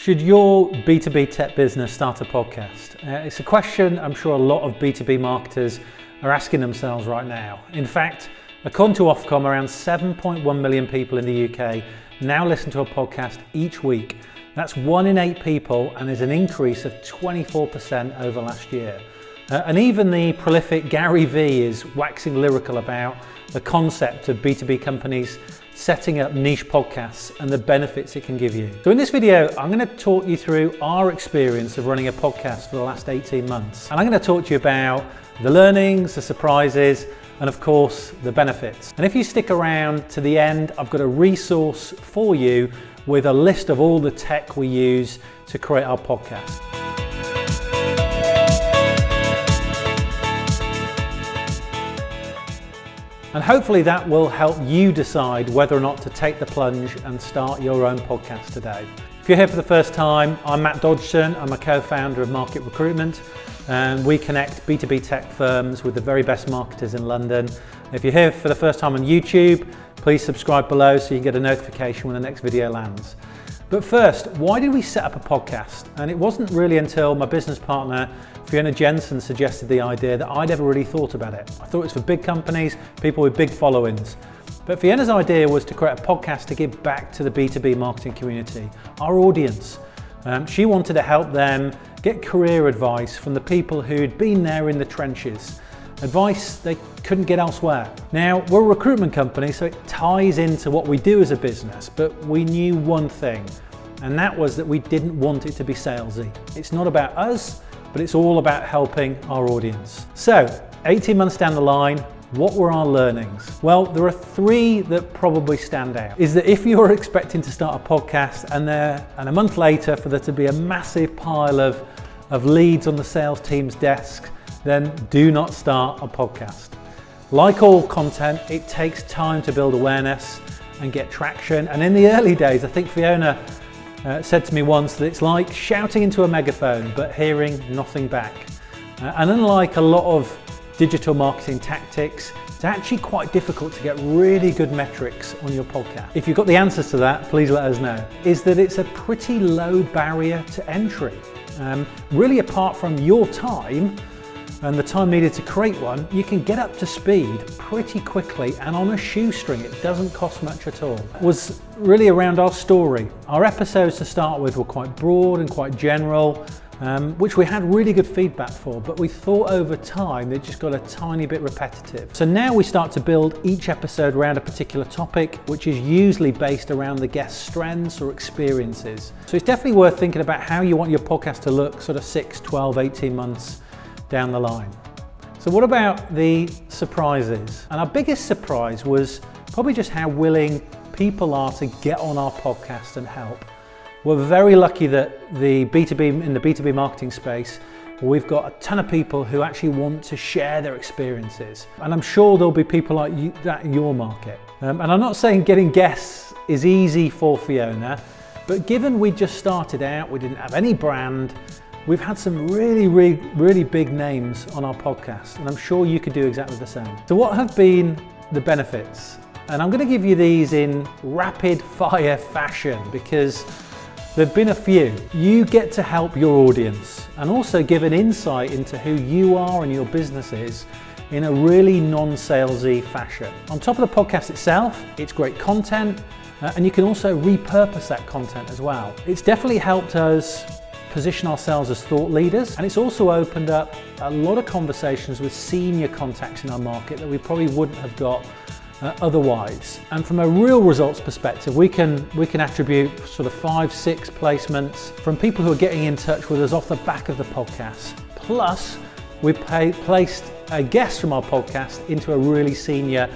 Should your B2B tech business start a podcast? It's a question I'm sure a lot of B2B marketers are asking themselves right now. In fact, according to Ofcom, around 7.1 million people in the UK now listen to a podcast each week. That's 1 in 8 people, and there's an increase of 24% over last year. And even the prolific Gary Vee is waxing lyrical about the concept of B2B companies setting up niche podcasts and the benefits it can give you. So in this video, I'm going to talk you through our experience of running a podcast for the last 18 months. And I'm going to talk to you about the learnings, the surprises, and of course, the benefits. And if you stick around to the end, I've got a resource for you with a list of all the tech we use to create our podcast. And hopefully that will help you decide whether or not to take the plunge and start your own podcast today. If you're here for the first time, I'm Matt Dodgson. I'm a co-founder of Market Recruitment, and we connect B2B tech firms with the very best marketers in London. If you're here for the first time on YouTube, please subscribe below so you can get a notification when the next video lands. But first, why did we set up a podcast? And it wasn't really until my business partner, Fiona Jensen, suggested the idea that I'd ever really thought about it. I thought it was for big companies, people with big followings. But Fiona's idea was to create a podcast to give back to the B2B marketing community, our audience. She wanted to help them get career advice from the people who'd been there in the trenches, advice they couldn't get elsewhere. Now, we're a recruitment company, so it ties into what we do as a business, but we knew one thing, and that was that we didn't want it to be salesy. It's not about us, but it's all about helping our audience. So, 18 months down the line, what were our learnings? Well, there are 3 that probably stand out. Is that if you're expecting to start a podcast and a month later for there to be a massive pile of leads on the sales team's desk, then do not start a podcast. Like all content, it takes time to build awareness and get traction. And in the early days, I think Fiona said to me once that it's like shouting into a megaphone but hearing nothing back. And unlike a lot of digital marketing tactics, it's actually quite difficult to get really good metrics on your podcast. If you've got the answers to that, please let us know. Is that it's a pretty low barrier to entry. Really, apart from your time and the time needed to create one, you can get up to speed pretty quickly and on a shoestring. It doesn't cost much at all. It was really around our story. Our episodes to start with were quite broad and quite general, which we had really good feedback for, but we thought over time they just got a tiny bit repetitive. So now we start to build each episode around a particular topic, which is usually based around the guest's strengths or experiences. So it's definitely worth thinking about how you want your podcast to look sort of 6, 12, 18 months down the line. So what about the surprises? And our biggest surprise was probably just how willing people are to get on our podcast and help. We're very lucky that in the B2B marketing space, we've got a ton of people who actually want to share their experiences. And I'm sure there'll be people like you, that in your market. And I'm not saying getting guests is easy for Fiona, but given we just started out, we didn't have any brand, we've had some really big names on our podcast, and I'm sure you could do exactly the same. So what have been the benefits? And I'm going to give you these in rapid fire fashion because there've been a few. You get to help your audience and also give an insight into who you are and your business is in a really non-salesy fashion. On top of the podcast itself, it's great content, and you can also repurpose that content as well. It's definitely helped us position ourselves as thought leaders, and it's also opened up a lot of conversations with senior contacts in our market that we probably wouldn't have got otherwise. And from a real results perspective, we can attribute sort of 5, 6 placements from people who are getting in touch with us off the back of the podcast. Plus, we placed a guest from our podcast into a really senior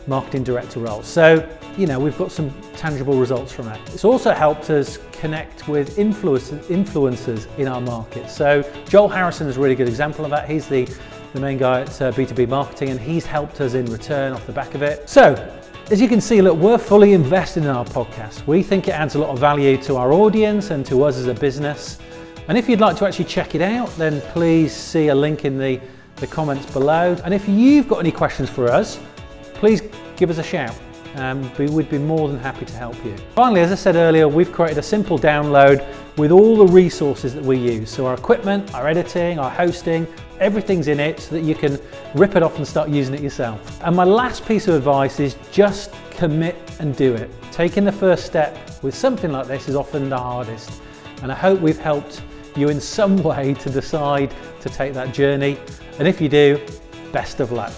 marketing director role. So, you know, we've got some tangible results from it. It's also helped us connect with influencers in our market. So Joel Harrison is a really good example of that. He's the main guy at B2B Marketing, and he's helped us in return off the back of it. So, as you can see, look, we're fully invested in our podcast. We think it adds a lot of value to our audience and to us as a business. And if you'd like to actually check it out, then please see a link in the comments below. And if you've got any questions for us, please give us a shout. We'd be more than happy to help you. Finally, as I said earlier, we've created a simple download with all the resources that we use. So our equipment, our editing, our hosting, everything's in it so that you can rip it off and start using it yourself. And my last piece of advice is just commit and do it. Taking the first step with something like this is often the hardest. And I hope we've helped you in some way to decide to take that journey. And if you do, best of luck.